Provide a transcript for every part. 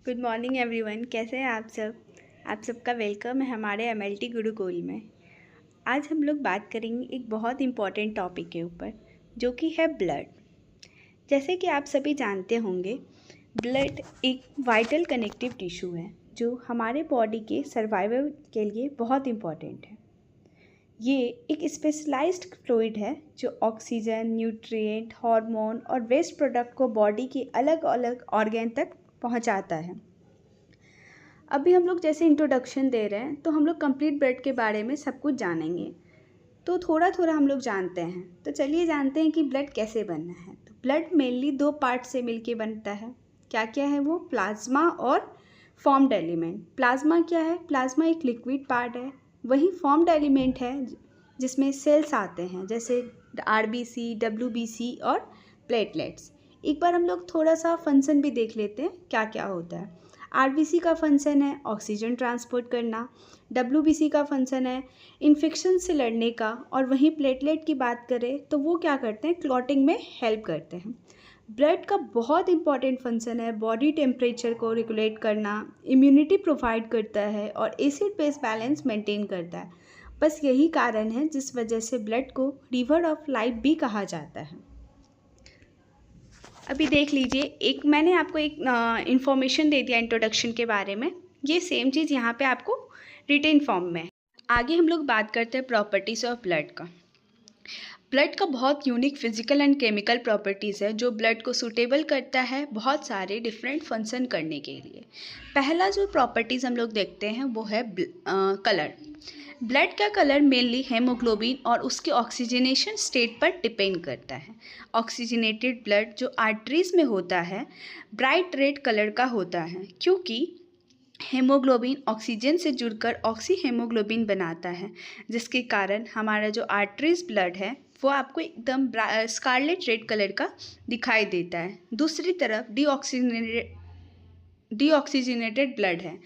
Good morning everyone. कैसे हैं आप सब? आप सबका वेलकम है हमारे एमएलटी गुरुकुल में। आज हम लोग बात करेंगे एक बहुत इम्पॉर्टेंट टॉपिक के ऊपर, जो कि है ब्लड। जैसे कि आप सभी जानते होंगे, ब्लड एक वाइटल कनेक्टिव टिश्यू है जो हमारे बॉडी के सर्वाइवल के लिए बहुत इम्पॉर्टेंट है। ये एक स्पेशलाइज्ड फ्लूइड है जो ऑक्सीजन, न्यूट्रिएंट, हार्मोन और वेस्ट प्रोडक्ट को बॉडी के अलग अलग ऑर्गन तक पहुंचाता है। अभी हम लोग जैसे इंट्रोडक्शन दे रहे हैं तो हम लोग कंप्लीट ब्लड के बारे में सब कुछ जानेंगे, तो थोड़ा थोड़ा हम लोग जानते हैं। तो चलिए जानते हैं कि ब्लड कैसे बनना है। तो ब्लड मेनली दो पार्ट से मिलके बनता है। क्या क्या है वो? प्लाज्मा और फॉर्म्ड एलिमेंट। प्लाज्मा क्या है? प्लाज्मा एक लिक्विड पार्ट है। वही फॉर्म्ड एलिमेंट है जिसमें सेल्स आते हैं, जैसे आरबीसी, डब्ल्यूबीसी और प्लेटलेट्स। एक बार हम लोग थोड़ा सा फंक्शन भी देख लेते हैं क्या क्या होता है। आरबीसी का फंक्शन है ऑक्सीजन ट्रांसपोर्ट करना, डब्ल्यूबीसी का फंक्शन है इन्फेक्शन से लड़ने का, और वहीं प्लेटलेट की बात करें तो वो क्या करते हैं? क्लॉटिंग में हेल्प करते हैं। ब्लड का बहुत इंपॉर्टेंट फंक्शन है बॉडी टेम्परेचर को रेगुलेट करना, इम्यूनिटी प्रोवाइड करता है और एसिड बेस बैलेंस मेंटेन करता है। बस यही कारण है जिस वजह से ब्लड को रिवर ऑफ लाइफ भी कहा जाता है। अभी देख लीजिए, एक मैंने आपको एक इन्फॉर्मेशन दे दिया इंट्रोडक्शन के बारे में। ये सेम चीज़ यहाँ पे आपको रिटेन फॉर्म में है। आगे हम लोग बात करते हैं प्रॉपर्टीज़ ऑफ ब्लड का। ब्लड का बहुत unique physical and chemical properties है जो ब्लड को सूटेबल करता है बहुत सारे डिफरेंट फंक्शन करने के लिए। पहला जो प्रॉपर्टीज़ हम लोग देखते हैं वो है कलर। ब्लड का कलर मेनली हेमोग्लोबिन और उसके ऑक्सीजनेशन स्टेट पर डिपेंड करता है। ऑक्सीजनेटेड ब्लड जो आर्टरीज में होता है ब्राइट रेड कलर का होता है, क्योंकि हेमोग्लोबिन ऑक्सीजन से जुड़कर ऑक्सी हेमोग्लोबिन बनाता है, जिसके कारण हमारा जो आर्टरीज ब्लड है वो आपको एकदम स्कारलेट रेड कलर का दिखाई देता है। दूसरी तरफ डीऑक्सीजनेटेड ब्लड है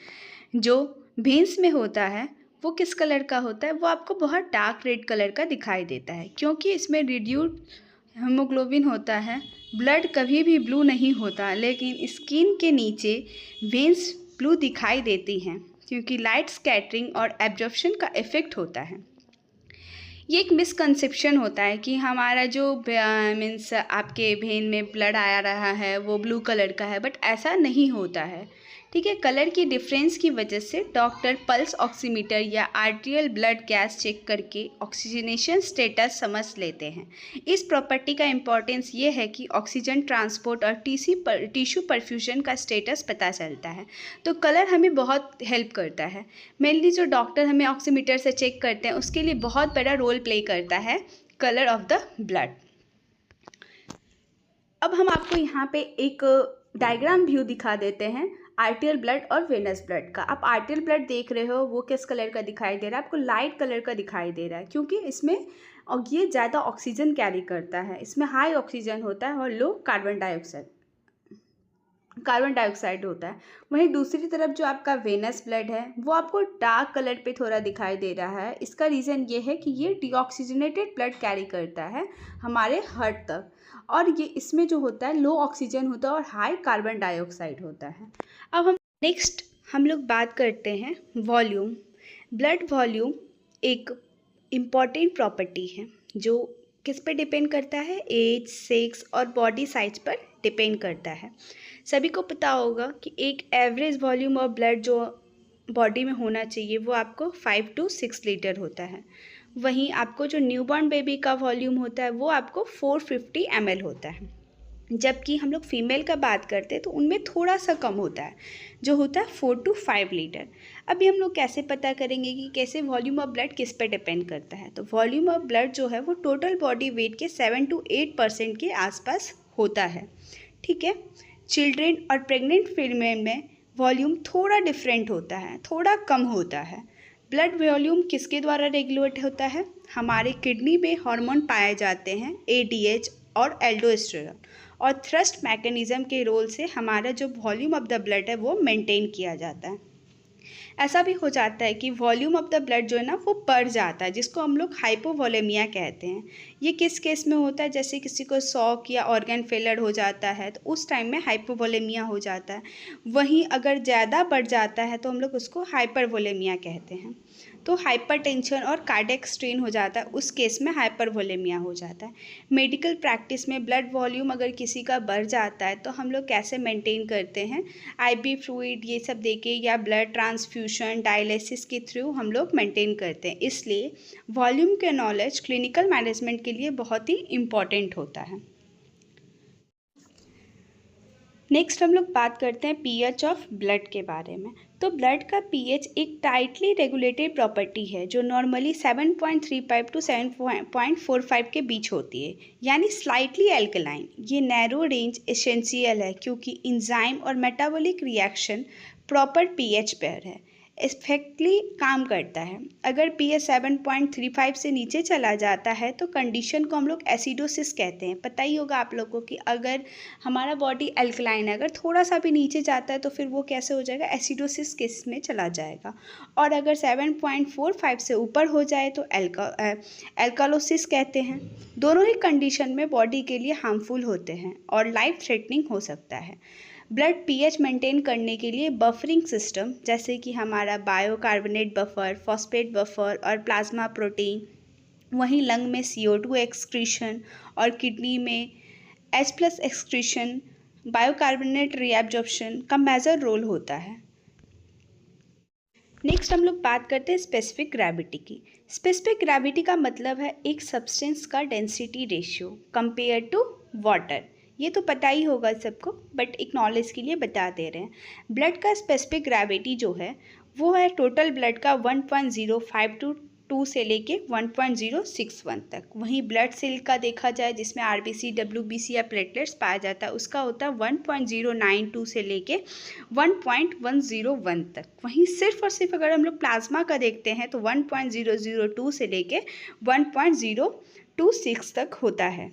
जो वेन्स में होता है, वो किस कलर का होता है? वो आपको बहुत डार्क रेड कलर का दिखाई देता है, क्योंकि इसमें रिड्यूस्ड हेमोग्लोबिन होता है। ब्लड कभी भी ब्लू नहीं होता, लेकिन स्किन के नीचे वेन्स ब्लू दिखाई देती हैं क्योंकि लाइट स्कैटरिंग और एब्जॉर्प्शन का इफेक्ट होता है। ये एक मिसकंसेप्शन होता है कि हमारा जो मीन्स आपके वेन में ब्लड आ रहा है वो ब्लू कलर का है, बट ऐसा नहीं होता है। ठीक है, कलर की डिफरेंस की वजह से डॉक्टर पल्स ऑक्सीमीटर या आर्टियल ब्लड गैस चेक करके ऑक्सीजनेशन स्टेटस समझ लेते हैं। इस प्रॉपर्टी का इम्पॉर्टेंस ये है कि ऑक्सीजन ट्रांसपोर्ट और टिश्यू परफ्यूजन का स्टेटस पता चलता है। तो कलर हमें बहुत हेल्प करता है। मेनली जो डॉक्टर हमें ऑक्सीमीटर से चेक करते हैं उसके लिए बहुत बड़ा रोल प्ले करता है कलर ऑफ द ब्लड। अब हम आपको यहाँ पे एक डायग्राम व्यू दिखा देते हैं आर्टियल ब्लड और वेनस ब्लड का। आप आर्टियल ब्लड देख रहे हो, वो किस कलर का दिखाई दे रहा है? आपको लाइट कलर का दिखाई दे रहा है, क्योंकि इसमें और ये ज़्यादा ऑक्सीजन कैरी करता है। इसमें हाई ऑक्सीजन होता है और लो कार्बन डाइऑक्साइड होता है। वहीं दूसरी तरफ जो आपका वेनस ब्लड है वो आपको डार्क कलर पे थोड़ा दिखाई दे रहा है। इसका रीज़न ये है कि ये डीऑक्सीजनेटेड ब्लड कैरी करता है हमारे हार्ट तक, और ये इसमें जो होता है लो ऑक्सीजन होता है और हाई कार्बन डाइऑक्साइड होता है। अब हम लोग बात करते हैं वॉल्यूम। ब्लड वॉल्यूम एक इम्पॉर्टेंट प्रॉपर्टी है जो किस पे डिपेंड करता है? एज, सेक्स और बॉडी साइज पर डिपेंड करता है। सभी को पता होगा कि एक एवरेज वॉल्यूम ऑफ ब्लड जो बॉडी में होना चाहिए वो आपको 5 to 6 लीटर होता है। वहीं आपको जो न्यूबॉर्न बेबी का वॉल्यूम होता है वो आपको 450 ml होता है। जबकि हम लोग फीमेल का बात करते हैं तो उनमें थोड़ा सा कम होता है, जो होता है 4 to 5 लीटर। अभी हम लोग कैसे पता करेंगे कि कैसे वॉल्यूम ऑफ ब्लड किस पे डिपेंड करता है? तो वॉल्यूम ऑफ ब्लड जो है वो टोटल बॉडी वेट के 7 to 8% के आसपास होता है। ठीक है, चिल्ड्रेन और प्रेग्नेंट फीमेल में वॉल्यूम थोड़ा डिफरेंट होता है, थोड़ा कम होता है। ब्लड वॉल्यूम किसके द्वारा रेगुलेट होता है? हमारे किडनी में हार्मोन पाए जाते हैं ADH और एल्डोस्टेरोन, और थ्रस्ट मैकेनिज्म के रोल से हमारा जो वॉल्यूम ऑफ द ब्लड है वो मेंटेन किया जाता है। ऐसा भी हो जाता है कि वॉल्यूम ऑफ द ब्लड जो है ना वो बढ़ जाता है, जिसको हम लोग हाइपोवोलेमिया कहते हैं। ये किस केस में होता है, जैसे किसी को शॉक या ऑर्गन फेलर हो जाता है तो उस टाइम में हाइपोवोलेमिया हो जाता है। वहीं अगर ज़्यादा बढ़ जाता है तो हम लोग उसको हाइपरवोलेमिया कहते हैं। तो हाइपरटेंशन और कार्डियक स्ट्रेन हो जाता है, उस केस में हाइपरवोलेमिया हो जाता है। मेडिकल प्रैक्टिस में ब्लड वॉल्यूम अगर किसी का बढ़ जाता है तो हम लोग कैसे मेंटेन करते हैं, आईवी फ्लूइड ये सब देके या ब्लड ट्रांसफ्यूशन डायलिसिस के थ्रू हम लोग मेंटेन करते हैं। इसलिए वॉल्यूम के नॉलेज क्लिनिकल मैनेजमेंट के लिए बहुत ही इम्पॉर्टेंट होता है। नेक्स्ट हम लोग बात करते हैं पीएच ऑफ ब्लड के बारे में। तो ब्लड का पीएच एक टाइटली रेगुलेटेड प्रॉपर्टी है जो नॉर्मली 7.35 टू 7.45 के बीच होती है, यानी स्लाइटली एल्कलाइन। ये नैरो रेंज एसेंशियल है क्योंकि इंजाइम और मेटाबॉलिक रिएक्शन प्रॉपर पीएच पर है, इफेक्टली काम करता है। अगर पीएच 7.35 से नीचे चला जाता है तो कंडीशन को हम लोग एसिडोसिस कहते हैं। पता ही होगा आप लोगों को कि अगर हमारा बॉडी अल्कलाइन है, अगर थोड़ा सा भी नीचे जाता है तो फिर वो कैसे हो जाएगा, एसिडोसिस केस में चला जाएगा। और अगर 7.45 से ऊपर हो जाए तो एल्कालोसिस कहते हैं। दोनों ही कंडीशन में बॉडी के लिए हार्मफुल होते हैं और लाइफ थ्रेटनिंग हो सकता है। ब्लड पीएच मेंटेन करने के लिए बफरिंग सिस्टम जैसे कि हमारा बायोकार्बोनेट बफर, फॉस्फेट बफर और प्लाज्मा प्रोटीन, वहीं लंग में CO2 एक्सक्रीशन और किडनी में H+ एक्सक्रीशन, बायोकार्बोनेट रीएब्जॉर्प्शन का मेजर रोल होता है। नेक्स्ट हम लोग बात करते हैं स्पेसिफिक ग्रेविटी की। स्पेसिफिक ग्रेविटी का मतलब है एक सब्सटेंस का density ratio compare to water. ये तो पता ही होगा सबको, बट एक नॉलेज के लिए बता दे रहे हैं। ब्लड का स्पेसिफिक ग्रेविटी जो है वो है टोटल ब्लड का 1.052 से लेके 1.061 तक। वहीं ब्लड सेल का देखा जाए जिसमें RBC, WBC या प्लेटलेट्स पाया जाता है, उसका होता है 1.092 से लेके 1.101 तक। वहीं सिर्फ और सिर्फ अगर हम लोग प्लाज्मा का देखते हैं तो 1.002 से लेके 1.026 तक होता है।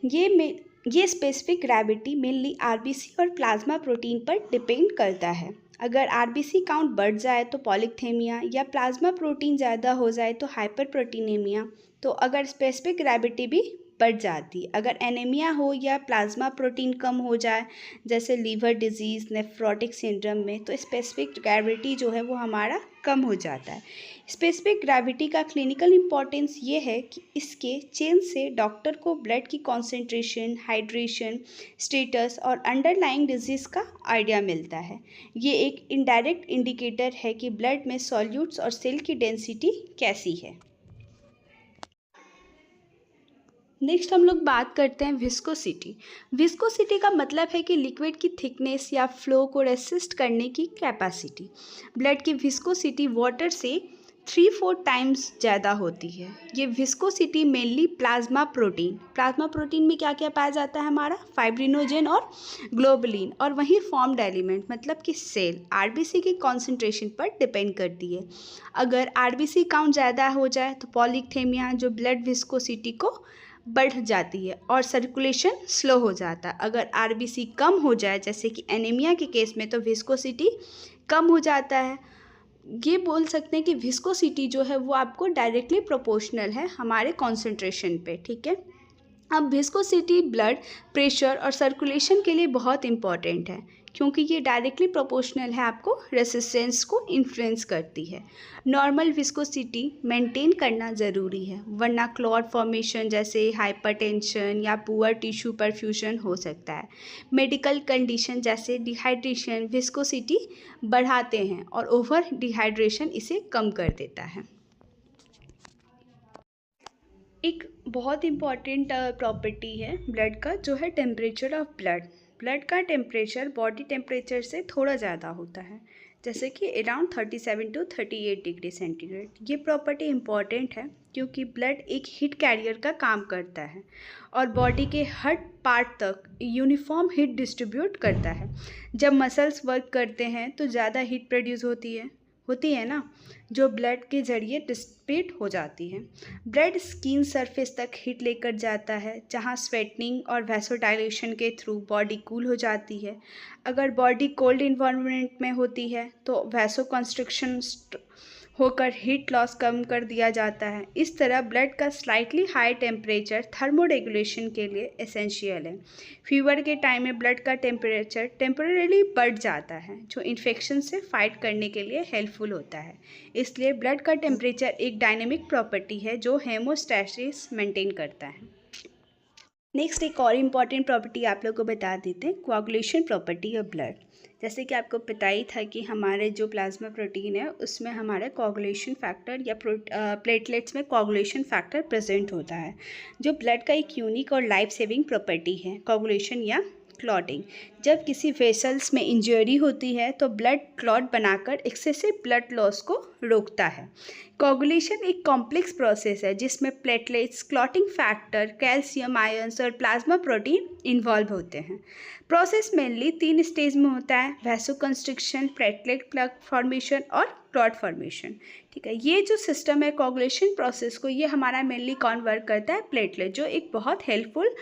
ये स्पेसिफिक ग्रेविटी मेनली RBC और प्लाज्मा प्रोटीन पर डिपेंड करता है। अगर RBC काउंट बढ़ जाए तो पॉलीथेमिया या प्लाज्मा प्रोटीन ज़्यादा हो जाए तो हाइपरप्रोटीनेमिया। तो अगर स्पेसिफिक ग्रेविटी भी बढ़ जाती, अगर एनीमिया हो या प्लाज्मा प्रोटीन कम हो जाए जैसे लीवर डिजीज़, नेफ्रोटिक सिंड्रोम में, तो स्पेसिफिक ग्रेविटी जो है वो हमारा कम हो जाता है। स्पेसिफिक ग्रेविटी का क्लिनिकल इम्पॉर्टेंस ये है कि इसके चेंज से डॉक्टर को ब्लड की कॉन्सेंट्रेशन, हाइड्रेशन स्टेटस और अंडरलाइंग डिजीज़ का आइडिया मिलता है। ये एक इनडायरेक्ट इंडिकेटर है कि ब्लड में सॉल्यूट्स और सेल की डेंसिटी कैसी है। नेक्स्ट हम लोग बात करते हैं विस्कोसिटी। विस्कोसिटी का मतलब है कि लिक्विड की थिकनेस या फ्लो को रेसिस्ट करने की कैपेसिटी। ब्लड की विस्कोसिटी वाटर से 3-4 टाइम्स ज़्यादा होती है। ये विस्कोसिटी मेनली प्लाज्मा प्रोटीन में क्या क्या पाया जाता है, हमारा फाइब्रिनोजेन और ग्लोबुलिन, और वहीं फॉर्म्ड एलिमेंट मतलब कि सेल RBC की कॉन्सेंट्रेशन पर डिपेंड करती है। अगर RBC काउंट ज़्यादा हो जाए तो पॉलीथेमिया जो ब्लड विस्कोसिटी को बढ़ जाती है और सर्कुलेशन स्लो हो जाता है। अगर RBC कम हो जाए जैसे कि एनीमिया के केस में तो विस्कोसिटी कम हो जाता है। ये बोल सकते हैं कि विस्कोसिटी जो है वो आपको डायरेक्टली प्रोपोर्शनल है हमारे कॉन्सेंट्रेशन पे, ठीक है। अब विस्कोसिटी ब्लड प्रेशर और सर्कुलेशन के लिए बहुत इंपॉर्टेंट है क्योंकि ये डायरेक्टली प्रोपोर्शनल है, आपको रेसिस्टेंस को इन्फ्लुएंस करती है। नॉर्मल विस्कोसिटी मेंटेन करना ज़रूरी है वरना क्लॉट फॉर्मेशन जैसे हाइपरटेंशन या पुअर टिश्यू परफ्यूजन हो सकता है। मेडिकल कंडीशन जैसे डिहाइड्रेशन विस्कोसिटी बढ़ाते हैं और ओवर डिहाइड्रेशन इसे कम कर देता है। एक बहुत इम्पॉर्टेंट प्रॉपर्टी है ब्लड का जो है टेम्परेचर ऑफ ब्लड का टेम्परेचर बॉडी टेम्परेचर से थोड़ा ज़्यादा होता है, जैसे कि अराउंड 37 टू 38 डिग्री सेंटीग्रेड। ये प्रॉपर्टी इम्पॉर्टेंट है क्योंकि ब्लड एक हीट कैरियर का काम करता है और बॉडी के हर पार्ट तक यूनिफॉर्म हीट डिस्ट्रीब्यूट करता है। जब मसल्स वर्क करते हैं तो ज़्यादा हीट प्रोड्यूस होती है ना, जो ब्लड के जरिए डिसिपेट हो जाती है। ब्लड स्किन सरफेस तक हीट लेकर जाता है जहाँ स्वेटनिंग और वैसोडाइलेशन के थ्रू बॉडी कूल हो जाती है। अगर बॉडी कोल्ड इन्वायरमेंट में होती है तो वैसो कंस्ट्रिक्शन होकर हीट लॉस कम कर दिया जाता है। इस तरह ब्लड का स्लाइटली हाई टेम्परेचर थर्मोरेगुलेशन के लिए एसेंशियल है। फीवर के टाइम में ब्लड का टेम्परेचर टेम्परेरीली बढ़ जाता है, जो इन्फेक्शन से फाइट करने के लिए हेल्पफुल होता है। इसलिए ब्लड का टेम्परेचर एक डायनेमिक प्रॉपर्टी है जो हेमोस्टैसिस मेंटेन करता है। नेक्स्ट एक और इम्पॉर्टेंट प्रॉपर्टी आप लोग को बता देते हैं, कोआगुलेशन प्रॉपर्टी ऑफ ब्लड। जैसे कि आपको पता ही था कि हमारे जो प्लाज्मा प्रोटीन है उसमें हमारा कोआगुलेशन फैक्टर या प्लेटलेट्स में कोआगुलेशन फैक्टर प्रेजेंट होता है, जो ब्लड का एक यूनिक और लाइफ सेविंग प्रॉपर्टी है। कोआगुलेशन या क्लॉटिंग, जब किसी वेसल्स में इंजरी होती है तो ब्लड क्लॉट बनाकर एक्सेसिव ब्लड लॉस को रोकता है। कोआगुलेशन एक कॉम्प्लेक्स प्रोसेस है जिसमें platelets, clotting factor, calcium ions और प्लाज्मा प्रोटीन इन्वॉल्व होते हैं। प्रोसेस मेनली 3 स्टेज में होता है, वैसोकंस्ट्रिक्शन, प्लेटलेट प्लग फॉर्मेशन और क्लॉट फॉर्मेशन। ठीक है, ये जो सिस्टम है कोआगुलेशन प्रोसेस को, ये हमारा मेनली कौन वर्क करता है? प्लेटलेट, जो एक बहुत हेल्पफुल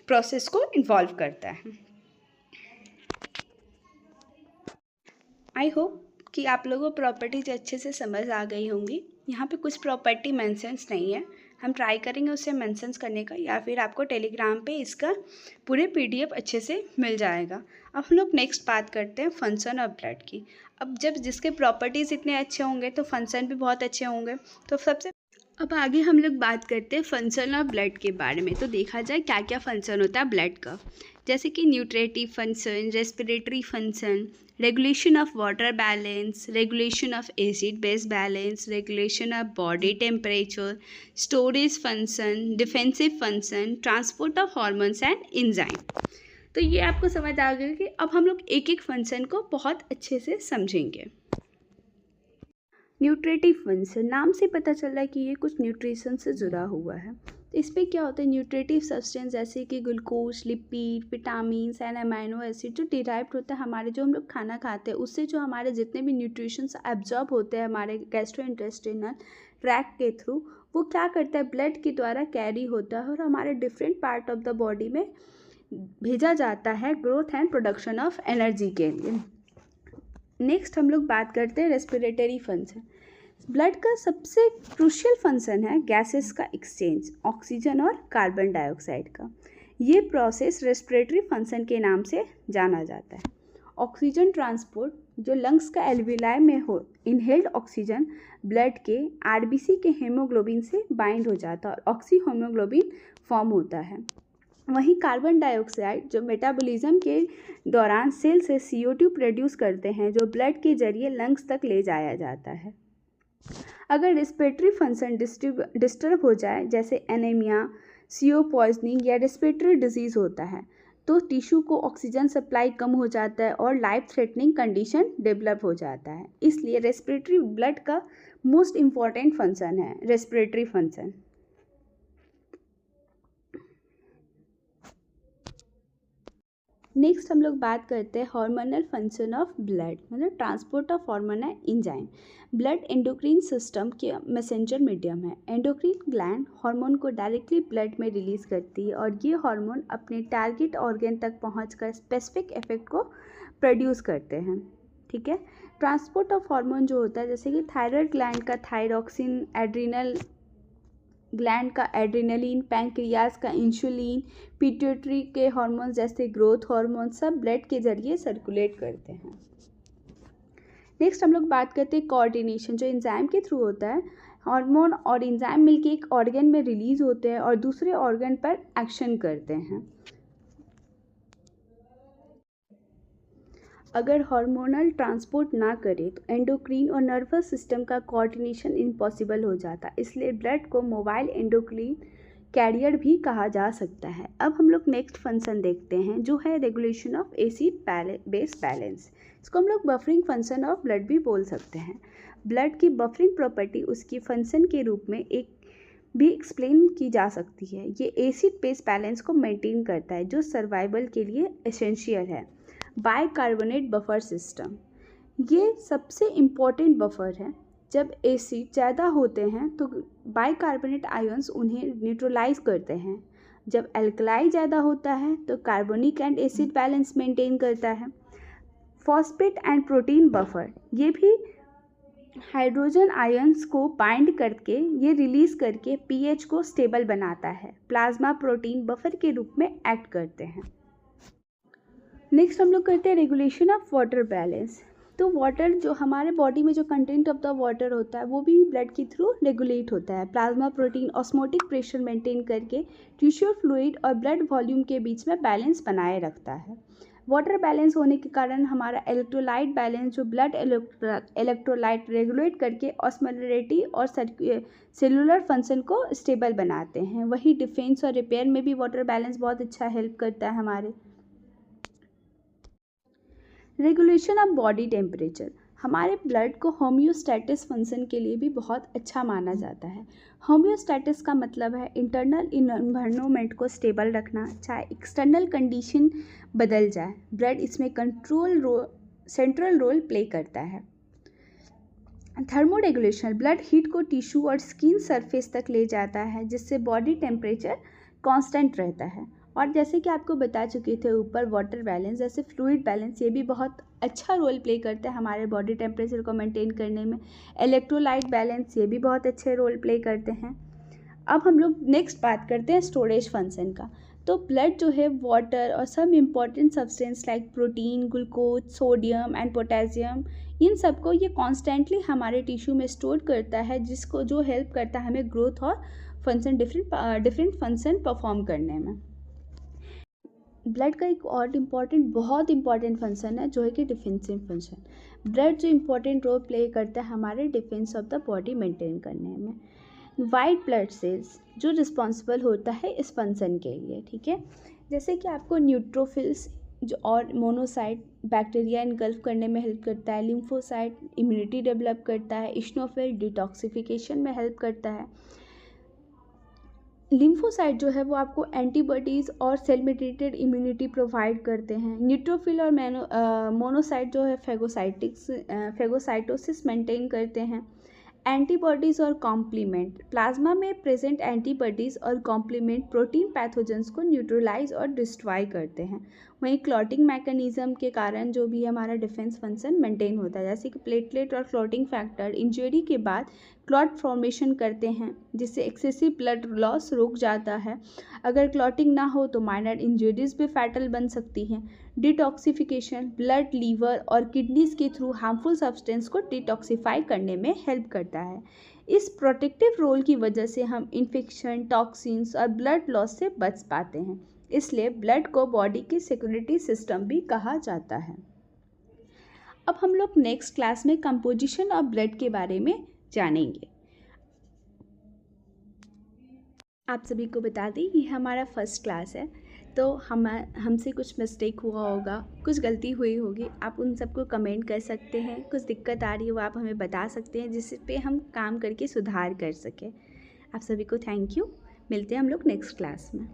प्रोसेस को इन्वॉल्व करता है। आई होप कि आप लोगों को प्रॉपर्टीज अच्छे से समझ आ गई होंगी। यहाँ पे कुछ प्रॉपर्टी मेंशंस नहीं है, हम ट्राई करेंगे उसे मेंशंस करने का, या फिर आपको टेलीग्राम पे इसका पूरे PDF अच्छे से मिल जाएगा। अब हम लोग नेक्स्ट बात करते हैं फंक्शन ऑफ ब्लड की। अब जब जिसके प्रॉपर्टीज़ इतने अच्छे होंगे तो फंक्शन भी बहुत अच्छे होंगे। तो अब आगे हम लोग बात करते हैं फंक्शन ऑफ ब्लड के बारे में। तो देखा जाए क्या क्या फंक्शन होता है ब्लड का, जैसे कि nutritive function, respiratory function, regulation of water balance, regulation of acid base balance, regulation of body temperature, storage function, defensive function, transport of hormones and enzyme. तो ये आपको समझ आ गया कि अब हम लोग एक एक फंक्शन को बहुत अच्छे से समझेंगे। न्यूट्रेटिव फंक्शन, नाम से पता चल रहा है कि ये कुछ न्यूट्रिशन से जुड़ा हुआ है। तो इस पर क्या होता है, न्यूट्रेटिव सब्सटेंस जैसे कि glucose, lipid, vitamins and amino acid जो डिराइव्ड होता है हमारे, जो हम लोग खाना खाते हैं उससे जो हमारे जितने भी न्यूट्रिशंस एब्जॉर्ब होते हैं हमारे गैस्ट्रोइंटेस्टिनल ट्रैक्ट के थ्रू, वो क्या करता है, ब्लड के द्वारा कैरी होता है और हमारे different part of the body में भेजा जाता है growth and production of energy के लिए। नेक्स्ट हम लोग बात करते हैं रेस्पिरेटरी फंक्शन। ब्लड का सबसे क्रूशियल फंक्शन है गैसेस का एक्सचेंज, ऑक्सीजन और कार्बन डाइऑक्साइड का। ये प्रोसेस रेस्पिरेटरी फंक्शन के नाम से जाना जाता है। ऑक्सीजन ट्रांसपोर्ट, जो लंग्स का एल्विलाई में हो, इनहेल्ड ऑक्सीजन ब्लड के RBC के हेमोग्लोबिन से बाइंड हो जाता है और ऑक्सी हेमोग्लोबिन फॉर्म होता है। वहीं कार्बन डाइऑक्साइड जो मेटाबॉलिज्म के दौरान सेल से CO2 प्रोड्यूस करते हैं, जो ब्लड के जरिए लंग्स तक ले जाया जाता है। अगर रेस्पिरेटरी फंक्शन डिस्टर्ब हो जाए, जैसे एनीमिया, CO पॉइजनिंग या रेस्पिरेटरी डिजीज़ होता है, तो टिश्यू को ऑक्सीजन सप्लाई कम हो जाता है और लाइफ थ्रेटनिंग कंडीशन डेवलप हो जाता है। इसलिए रेस्पिरेटरी ब्लड का मोस्ट इम्पॉर्टेंट फंक्शन है रेस्पिरेटरी फंक्शन। नेक्स्ट हम लोग बात करते हैं हार्मोनल फंक्शन ऑफ ब्लड, मतलब transport of hormone and enzyme. Blood endocrine system के मैसेंजर मीडियम है। एंडोक्रीन ग्लैंड हार्मोन को डायरेक्टली ब्लड में रिलीज करती है और ये हार्मोन अपने टारगेट ऑर्गन तक पहुंचकर स्पेसिफिक इफेक्ट को प्रोड्यूस करते हैं। ठीक है, ट्रांसपोर्ट ऑफ हार्मोन जो होता है, जैसे कि थायराइड ग्लैंड का थायरॉक्सिन, एड्रिनल ग्लैंड का एड्रेनलिन, पैंक्रियाज का इंसुलिन, पिट्यूटरी के हार्मोन जैसे ग्रोथ हार्मोन सब ब्लड के जरिए सर्कुलेट करते हैं। नेक्स्ट हम लोग बात करते हैं कोऑर्डिनेशन, जो एंजाइम के थ्रू होता है। हार्मोन और एंजाइम मिलकर एक ऑर्गन में रिलीज होते हैं और दूसरे ऑर्गन पर एक्शन करते हैं। अगर हार्मोनल ट्रांसपोर्ट ना करे तो एंडोक्रीन और नर्वस सिस्टम का कोऑर्डिनेशन इम्पॉसिबल हो जाता, इसलिए ब्लड को मोबाइल एंडोक्रीन कैरियर भी कहा जा सकता है। अब हम लोग नेक्स्ट फंक्शन देखते हैं, जो है regulation of acid base balance. इसको हम लोग बफरिंग फंक्शन ऑफ ब्लड भी बोल सकते हैं। ब्लड की बफरिंग प्रॉपर्टी उसकी फंक्शन के रूप में एक भी एक्सप्लेन की जा सकती है। ये एसिड बेस बैलेंस को मेंटेन करता है, जो सर्वाइवल के लिए एसेंशियल है। बाइकार्बोनेट बफर सिस्टम, ये सबसे इम्पॉर्टेंट बफर है। जब एसिड ज़्यादा होते हैं तो बाइकार्बोनेट आयंस उन्हें न्यूट्रलाइज करते हैं। जब एल्कलाई ज़्यादा होता है तो carbonic and acid balance maintain करता है। फॉस्फेट एंड प्रोटीन बफर, ये भी हाइड्रोजन आयंस को बाइंड करके ये रिलीज करके पीएच को स्टेबल बनाता है। प्लाज्मा प्रोटीन बफर के रूप में एक्ट करते हैं। नेक्स्ट हम लोग करते हैं रेगुलेशन ऑफ वाटर बैलेंस। तो वाटर जो हमारे बॉडी में जो कंटेंट ऑफ द वाटर होता है वो भी ब्लड के थ्रू रेगुलेट होता है। Plasma protein osmotic pressure maintain करके टिश्यू फ्लूइड और ब्लड वॉल्यूम के बीच में बैलेंस बनाए रखता है। वाटर बैलेंस होने के कारण हमारा इलेक्ट्रोलाइट बैलेंस जो ब्लड इलेक्ट्रोलाइट रेगुलेट करके ऑस्मोलरिटी और सेलुलर फंक्शन को स्टेबल बनाते हैं। वही डिफेंस और रिपेयर में भी वाटर बैलेंस बहुत अच्छा हेल्प करता है हमारे। रेगुलेशन ऑफ बॉडी टेम्परेचर हमारे ब्लड को होम्योस्टैटिस फंक्शन के लिए भी बहुत अच्छा माना जाता है। होम्योस्टैटिस का मतलब है इंटरनल इन्वायरमेंट को स्टेबल रखना, चाहे एक्सटर्नल कंडीशन बदल जाए, ब्लड इसमें सेंट्रल रोल प्ले करता है। थर्मोरेगुलेशन ब्लड हीट को टिश्यू और स्किन सरफेस तक ले जाता है, जिससे बॉडी टेम्परेचर कांस्टेंट रहता है। और जैसे कि आपको बता चुके थे ऊपर, वाटर बैलेंस जैसे फ्लूइड बैलेंस ये भी बहुत अच्छा रोल प्ले करता है हमारे बॉडी टेम्परेचर को मेंटेन करने में। इलेक्ट्रोलाइट बैलेंस ये भी बहुत अच्छे रोल प्ले करते हैं। अब हम लोग नेक्स्ट बात करते हैं स्टोरेज फंक्शन का। तो ब्लड जो है वाटर और सब important substance like protein, glucose, sodium and potassium, इन सबको ये कॉन्स्टेंटली हमारे टिश्यू में स्टोर करता है, जिसको जो हेल्प करता है हमें ग्रोथ और फंक्शन डिफरेंट फंक्शन परफॉर्म करने में। ब्लड का एक और बहुत इंपॉर्टेंट फंक्शन है जो है कि डिफेंसिव फंक्शन। ब्लड जो इंपॉर्टेंट रोल प्ले करता है हमारे defence of the body maintain करने में। वाइट ब्लड सेल्स जो रिस्पॉन्सिबल होता है इस फंक्शन के लिए, ठीक है। जैसे कि आपको न्यूट्रोफिल्स जो और मोनोसाइट बैक्टीरिया इनगल्फ करने में हेल्प करता है, लिम्फोसाइट इम्यूनिटी डेवलप करता है, इशनोफिल डिटॉक्सिफिकेशन में हेल्प करता है। लिम्फोसाइट जो है वो आपको एंटीबॉडीज़ और सेल मेडिएटेड इम्यूनिटी प्रोवाइड करते हैं। न्यूट्रोफिल और मोनोसाइट जो है फेगोसाइटोसिस मेंटेन करते हैं। एंटीबॉडीज़ और कॉम्प्लीमेंट प्लाज्मा में प्रेजेंट एंटीबॉडीज़ और कॉम्प्लीमेंट प्रोटीन पैथोजेंस को न्यूट्रलाइज और डिस्ट्रॉय करते हैं। वहीं क्लॉटिंग मैकेनिज्म के कारण जो भी हमारा डिफेंस फंक्शन मेंटेन होता है, जैसे कि प्लेटलेट और क्लॉटिंग फैक्टर इंजरी के बाद क्लॉट फॉर्मेशन करते हैं, जिससे एक्सेसिव ब्लड लॉस रुक जाता है। अगर क्लॉटिंग ना हो तो माइनर इंजरीज भी फैटल बन सकती हैं। डिटॉक्सिफिकेशन ब्लड, लीवर और किडनीज के थ्रू हार्मफुल सब्सटेंस को डिटॉक्सिफाई करने में हेल्प करता है। इस प्रोटेक्टिव रोल की वजह से हम इन्फेक्शन, टॉक्सिन्स और ब्लड लॉस से बच पाते हैं। इसलिए ब्लड को बॉडी की सिक्योरिटी सिस्टम भी कहा जाता है। अब हम लोग नेक्स्ट क्लास में कंपोजिशन ऑफ ब्लड के बारे में जानेंगे। आप सभी को बता दें ये हमारा फर्स्ट क्लास है, तो हमसे कुछ मिस्टेक हुआ होगा, कुछ गलती हुई होगी, आप उन सबको कमेंट कर सकते हैं। कुछ दिक्कत आ रही हो आप हमें बता सकते हैं, जिस पे हम काम करके सुधार कर सकें। आप सभी को थैंक यू। मिलते हैं हम लोग नेक्स्ट क्लास में।